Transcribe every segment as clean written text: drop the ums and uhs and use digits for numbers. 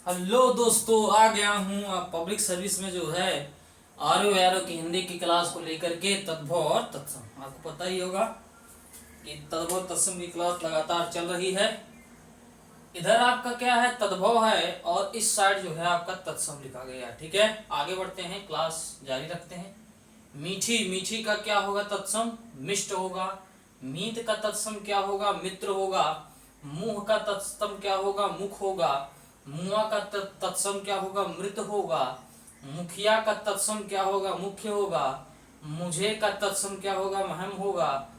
Hello दोस्तों, आ गया हूँ पब्लिक सर्विस में जो है आर की हिंदी की क्लास को लेकर के तद्भव और तत्सम। आपको पता ही होगा कि तद्भव तत्सम की क्लास लगातार चल रही है। इधर आपका क्या है, तद्भव है और इस साइड जो है आपका तत्सम लिखा गया है। ठीक है, आगे बढ़ते हैं, क्लास जारी रखते हैं। मीठी, मीठी का क्या होगा तत्सम? मिष्ट होगा। मीत का तत्सम क्या होगा? मित्र होगा। मुंह का तत्सम क्या होगा? मुख होगा। मुआ का तत्सम क्या होगा? मृत होगा। मुखिया का तत्सम क्या होगा? मुख्य होगा। मुझे का तत्सम क्या होगा? महम होगा।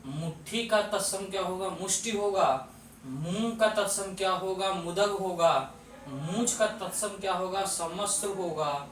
मुट्ठी का तत्सम क्या होगा? मुष्टि होगा। मुंह का तत्सम क्या होगा? मुदग होगा। मूछ का तत्सम क्या होगा? समस्त्र होगा।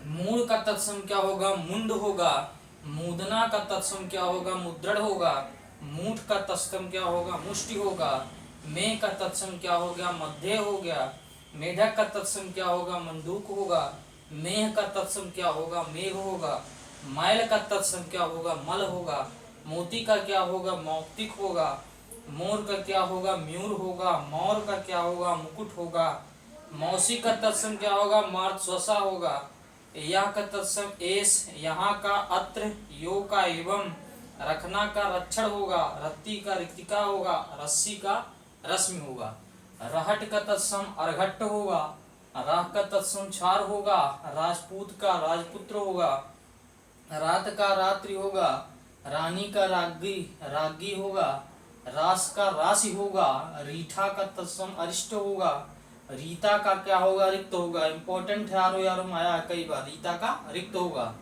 मूल का तत्सम क्या होगा? मुंड होगा। मुदना का तत्सम क्या होगा? मुद्रण होगा। मूठ का तत्सम क्या होगा? मुष्टि होगा। में का तत्सम क्या हो गया? मध्य हो गया। मेढक का तत्सम क्या होगा? मंडूक होगा। मेह का तत्सम क्या होगा? मेघ होगा। मैल का तत्सम क्या होगा? मल होगा। मोती का क्या होगा? मौक्तिक होगा। मोर का क्या होगा? म्यूर होगा। मोर का क्या होगा? मुकुट होगा। मौसी का तत्सम क्या होगा? मार्त स्वसा होगा। यह का तत्सम एस, यहाँ का अत्र, यो का एवं, रखना का रक्षण होगा। रत्ती का रिक्तिका होगा। रस्सी का रश्मि होगा। रहट का तत्सम अर्घट्ट होगा। राह का तत्सम छार होगा। राजपूत का राजपुत्र होगा। रात का रात्रि होगा। रानी का रागी रागी होगा। रास का राशि होगा। रीठा का तत्सम अरिष्ट होगा। रीता का क्या होगा? रिक्त होगा। इंपॉर्टेंट है, आरो यारो में आया कई बार। रीता का रिक्त होगा।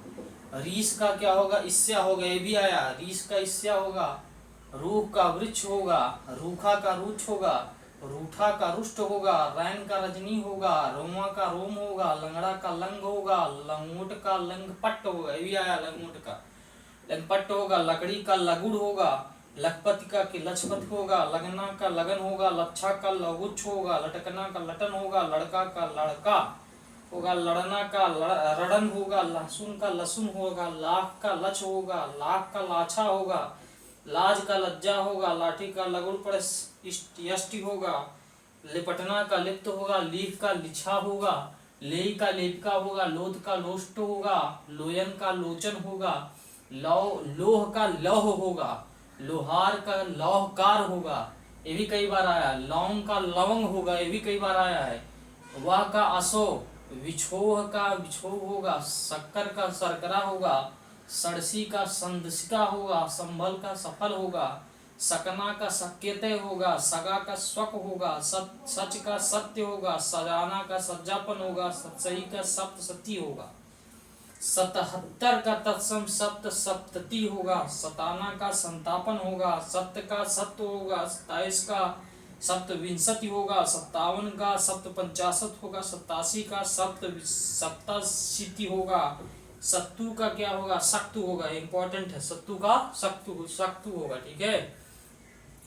रीस का क्या होगा? ईस्या होगा, ये भी आया। रीस का ईस्या होगा। रूख का वृक्ष होगा। रूखा का रुक्ष होगा। रूठा का रुष्ट होगा। रैन का रजनी होगा। रोमा का रोम होगा। लंगड़ा का लंग होगा। लंगोट का लंगपट होगा, ये भी आया। लंगोट का लंगपट होगा। लकड़ी का लगुड़ होगा। लखपति का कि लछपति होगा। लगना का लगन होगा। लच्छा का लगुच्छ होगा। लटकना का लटन होगा। लड़का का लड़का होगा। लड़ना का रड़न होगा। लहसुन का लहसुन होगा। लाख का लच होगा। लाख का लाछा होगा। लाज का लज्जा होगा। लाठी का लगुड़ पर यष्टि होगा। लिपटना का लिप्त होगा। लीफ का लिछा होगा। लेई का लेपिका होगा। लोध का लोष्ट होगा। लोयन का लोचन होगा। लोह का लौह होगा। लोहार का लौहकार होगा, ये भी कई बार आया। लौंग का लवंग होगा, ये भी कई बार आया है। वह का असो, विछोह का विछोह होगा। शक्कर का शर्करा होगा। सड़सी का संदसिका होगा। संभल का सफल होगा। सकना का सक्यते होगा। सगा का स्वक होगा। सच का सत्य होगा। सजाना का सज्जापन होगा। सत्सही का सप्तसती होगा। 77 का तत्सम सप्त सप्तति होगा। सताना का संतापन होगा। सत्य का सत्य होगा। 27 का सप्तविंशति होगा। 57 का सप्तपंचाशत होगा। 87 का सप्ताशीति होगा। सत्तु का क्या होगा? सक्तु होगा, इंपॉर्टेंट है। सत्तु का सक्तु होगा, ठीक है।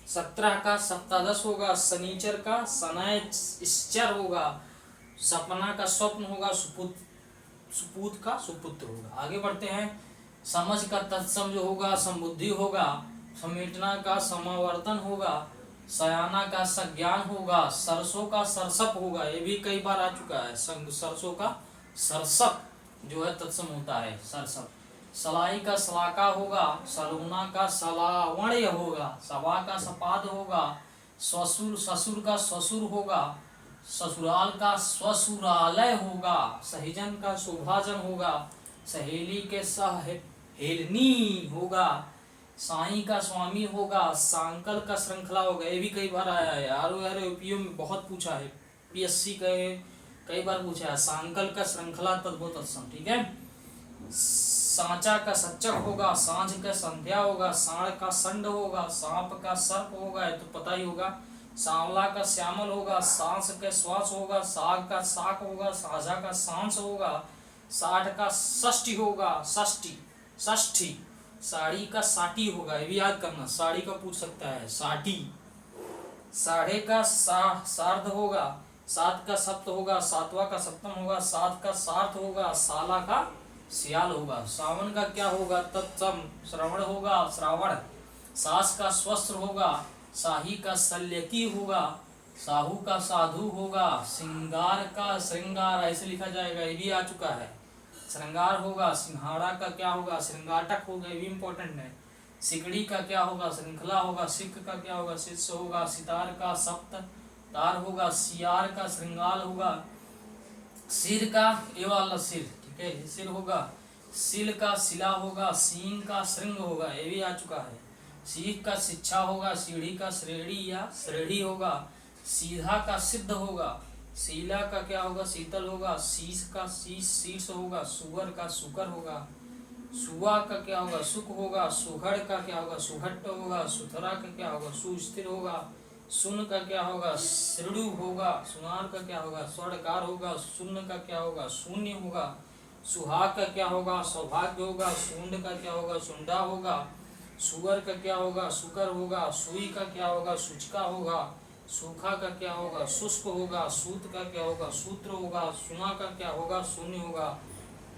17 का सप्तादश होगा। शनिचर का शनैश्चर होगा। सपना का स्वप्न होगा। सुपूत का सुपुत्र होगा। आगे बढ़ते हैं। समझ का तत्सम जो होगा संबुद्धि होगा। समेटना का समावर्तन होगा। सयाना का संज्ञान होगा। सरसों का सरसप होगा, ये भी कई बार आ चुका है। सरसों का सरसप जो है तत्सम होता है, सरसप। सलाई का सलाका होगा। सलोना का सलावण्य होगा। सभा का सपाद होगा। ससुर, ससुर का ससुर होगा। ससुराल का स्वसुरालय होगा। सहिजन का शोभाजन होगा। सहेली के सहेलनी होगा। साई का स्वामी होगा। सांकल का श्रृंखला होगा, ये भी कई बार आया है। यार यूपीओ में बहुत पूछा है, पीएससी का कई बार पूछा है। सांकल का श्रृंखला तद्भव तत्सम, ठीक है। सांचा का सच्चक होगा। सांझ का संध्या होगा। साढ़ का संड होगा। सांप का सर्प होगा, ये तो पता ही होगा। सांवला का श्यामल होगा। सांस का श्वास होगा। साग का साक होगा। साझा का सांस होगा। 60 का षष्ठी होगा। षष्ठी षष्ठी। साड़ी का साटी होगा, ये भी याद करना, साड़ी का पूछ सकता है, साटी। साढ़े का सार्ध होगा। 7 का सप्त होगा। 7वां का सप्तम होगा। 7 का सार्थ होगा। साला का सियाल होगा। सावन का क्या होगा? तत्सम श्रवण होगा, श्रावण। सास का स्वस्त्र होगा। शाही का शल्यकी होगा। साहू का साधु होगा, श्रृंगार का श्रृंगार ऐसे लिखा जाएगा, ये भी आ चुका है। श्रृंगार होगा, सिंहाड़ा का क्या होगा, श्रृंगाटक होगा, ये भी इम्पोर्टेंट है। सिकड़ी का क्या होगा, श्रृंखला होगा। सिख का क्या होगा, शिष्य होगा। सितार का सप्त तार होगा। सियार का श्रृंगार होगा। सिर का ये वाला सिर, ठीक है, सिर होगा। सिल का शिला होगा। सींग का श्रृंग होगा, ये भी आ चुका है। सीख का शिक्षा होगा। सीढ़ी का श्रेणी या श्रेणी होगा। सीधा का सिद्ध होगा। शीला का क्या होगा, शीतल होगा। शीश का शीर्ष होगा। सुअर का सुकर होगा। सुआ का क्या होगा, सुख होगा। सुहड़ का क्या होगा, सुहट्ट होगा। सुथरा का क्या होगा, सुस्थिर होगा। सुन का क्या होगा, श्रेणु होगा। सुनार का क्या होगा, स्वर्णकार होगा। शून्य का क्या होगा, शून्य होगा। सुहाग का क्या होगा, सौभाग्य होगा। सूंड का क्या होगा, सुंडा होगा। सुअर का क्या होगा, सुकर होगा। सुई का क्या होगा, सूचका होगा। सूखा का क्या होगा, शुष्क होगा। सूत का क्या होगा, सूत्र होगा। सुना का क्या होगा, शून्य होगा।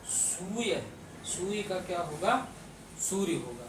सूय, सूई का क्या होगा, सूर्य होगा।